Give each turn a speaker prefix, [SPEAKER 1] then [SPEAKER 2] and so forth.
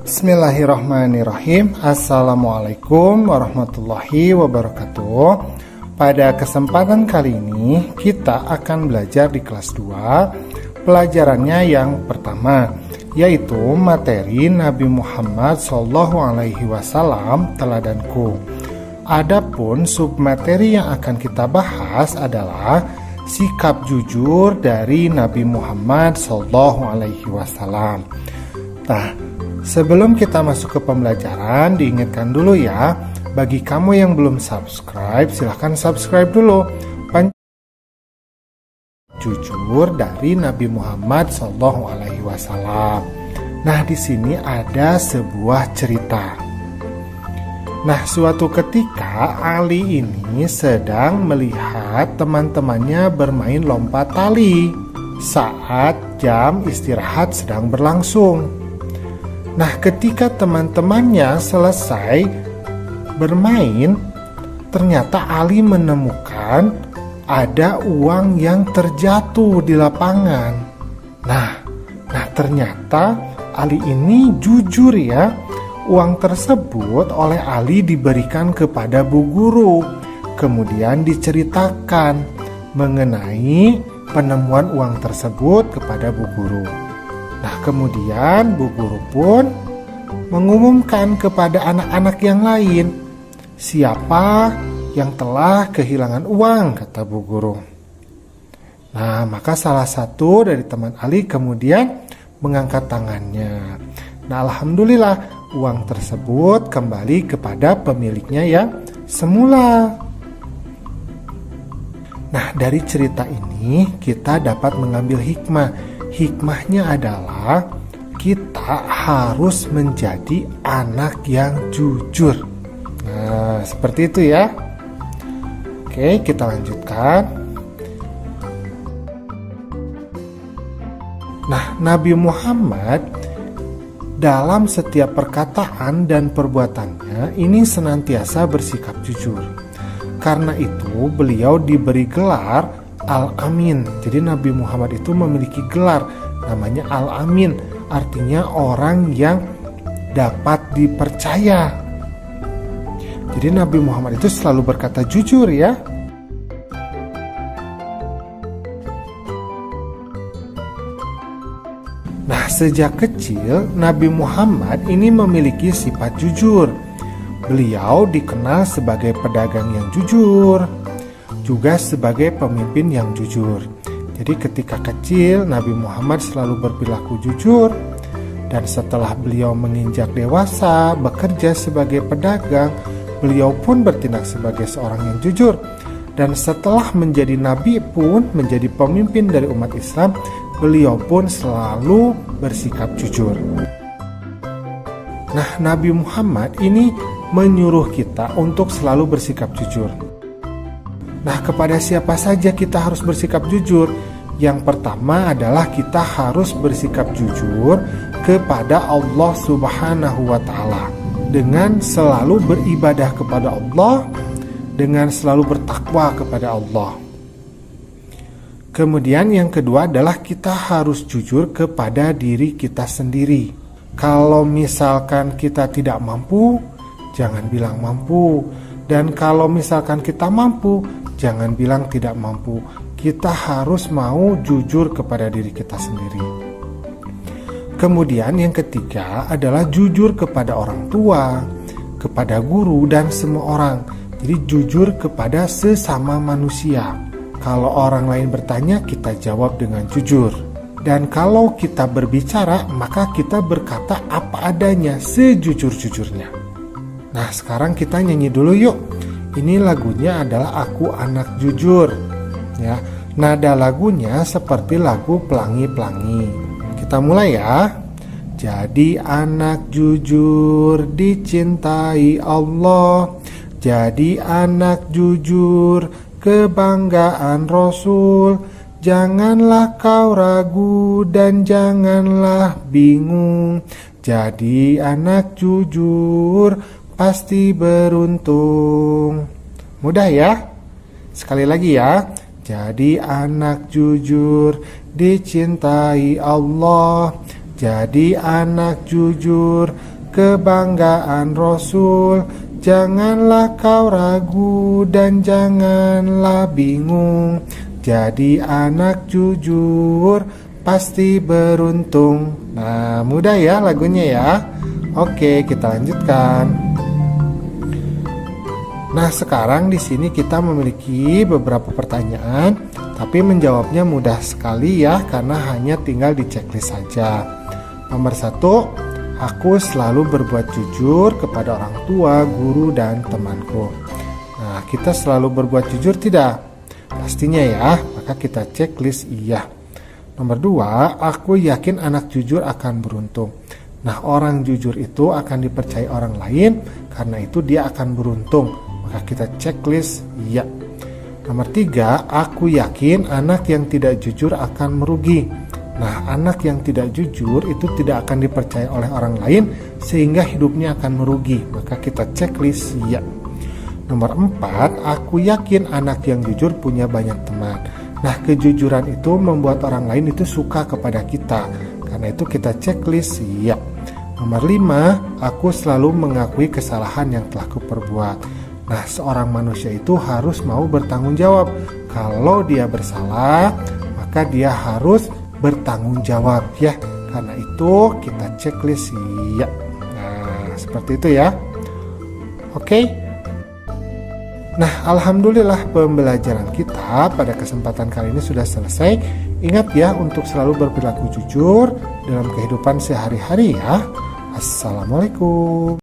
[SPEAKER 1] Bismillahirrahmanirrahim. Assalamualaikum warahmatullahi wabarakatuh. Pada kesempatan kali ini kita akan belajar di kelas 2. Pelajarannya yang pertama, yaitu materi Nabi Muhammad SAW teladanku. Adapun submateri yang akan kita bahas adalah sikap jujur dari Nabi Muhammad SAW. Nah, sebelum kita masuk ke pembelajaran, diingatkan dulu ya, bagi kamu yang belum subscribe, silahkan subscribe dulu. Jujur dari Nabi Muhammad SAW. Nah, di sini ada sebuah cerita. Nah, suatu ketika Ali ini sedang melihat teman-temannya bermain lompat tali saat jam istirahat sedang berlangsung. Nah, ketika teman-temannya selesai bermain, ternyata Ali menemukan ada uang yang terjatuh di lapangan. Nah, ternyata Ali ini jujur ya. Uang tersebut oleh Ali diberikan kepada Bu Guru. Kemudian diceritakan mengenai penemuan uang tersebut kepada Bu Guru. Nah, kemudian Bu Guru pun mengumumkan kepada anak-anak yang lain, siapa yang telah kehilangan uang, kata Bu Guru. Nah, maka salah satu dari teman Ali kemudian mengangkat tangannya. Nah, alhamdulillah uang tersebut kembali kepada pemiliknya yang semula. Nah, dari cerita ini kita dapat mengambil hikmah. Hikmahnya adalah kita harus menjadi anak yang jujur. Nah, seperti itu ya. Oke, kita lanjutkan. Nah, Nabi Muhammad dalam setiap perkataan dan perbuatannya ini senantiasa bersikap jujur. Karena itu beliau diberi gelar Al-Amin. Jadi Nabi Muhammad itu memiliki gelar namanya Al-Amin, artinya orang yang dapat dipercaya. Jadi Nabi Muhammad itu selalu berkata jujur ya. Nah, sejak kecil Nabi Muhammad ini memiliki sifat jujur. Beliau dikenal sebagai pedagang yang jujur, juga sebagai pemimpin yang jujur. Jadi ketika kecil Nabi Muhammad selalu berperilaku jujur, dan setelah beliau menginjak dewasa bekerja sebagai pedagang, beliau pun bertindak sebagai seorang yang jujur. Dan setelah menjadi nabi pun, menjadi pemimpin dari umat Islam, beliau pun selalu bersikap jujur. Nah, Nabi Muhammad ini menyuruh kita untuk selalu bersikap jujur. Nah, kepada siapa saja kita harus bersikap jujur? Yang pertama adalah kita harus bersikap jujur kepada Allah Subhanahu wa Ta'ala, dengan selalu beribadah kepada Allah, dengan selalu bertakwa kepada Allah. Kemudian yang kedua adalah kita harus jujur kepada diri kita sendiri. Kalau misalkan kita tidak mampu, jangan bilang mampu. Dan kalau misalkan kita mampu, jangan bilang tidak mampu. Kita harus mau jujur kepada diri kita sendiri. Kemudian yang ketiga adalah jujur kepada orang tua, kepada guru, dan semua orang. Jadi jujur kepada sesama manusia. Kalau orang lain bertanya, kita jawab dengan jujur. Dan kalau kita berbicara, maka kita berkata apa adanya, sejujur-jujurnya. Nah, sekarang kita nyanyi dulu yuk. Ini lagunya adalah Aku Anak Jujur. Ya, nada lagunya seperti lagu Pelangi-Pelangi. Kita mulai ya. Jadi anak jujur dicintai Allah. Jadi anak jujur kebanggaan Rasul. Janganlah kau ragu dan janganlah bingung. Jadi anak jujur pasti beruntung. Mudah ya? Sekali lagi ya. Jadi anak jujur dicintai Allah. Jadi anak jujur kebanggaan Rasul. Janganlah kau ragu dan janganlah bingung. Jadi anak jujur pasti beruntung. Nah, mudah ya lagunya ya. Oke, kita lanjutkan. Nah, sekarang di sini kita memiliki beberapa pertanyaan, tapi menjawabnya mudah sekali ya, karena hanya tinggal di checklist saja. Nomor 1, aku selalu berbuat jujur kepada orang tua, guru, dan temanku. Nah, kita selalu berbuat jujur tidak? Pastinya ya, maka kita checklist iya. Nomor 2, aku yakin anak jujur akan beruntung. Nah, orang jujur itu akan dipercaya orang lain, karena itu dia akan beruntung. Maka kita checklist iya. Nomor 3, aku yakin anak yang tidak jujur akan merugi. Nah, anak yang tidak jujur itu tidak akan dipercaya oleh orang lain, sehingga hidupnya akan merugi. Maka kita checklist iya. Nomor 4, aku yakin anak yang jujur punya banyak teman. Nah, kejujuran itu membuat orang lain itu suka kepada kita. Karena itu kita checklist iya. Nomor 5, aku selalu mengakui kesalahan yang telah kuperbuat. Nah, seorang manusia itu harus mau bertanggung jawab. Kalau dia bersalah, maka dia harus bertanggung jawab ya. Karena itu kita checklist iya. Nah, seperti itu ya. Oke. Nah, alhamdulillah pembelajaran kita pada kesempatan kali ini sudah selesai. Ingat ya untuk selalu berperilaku jujur dalam kehidupan sehari-hari ya. Assalamualaikum.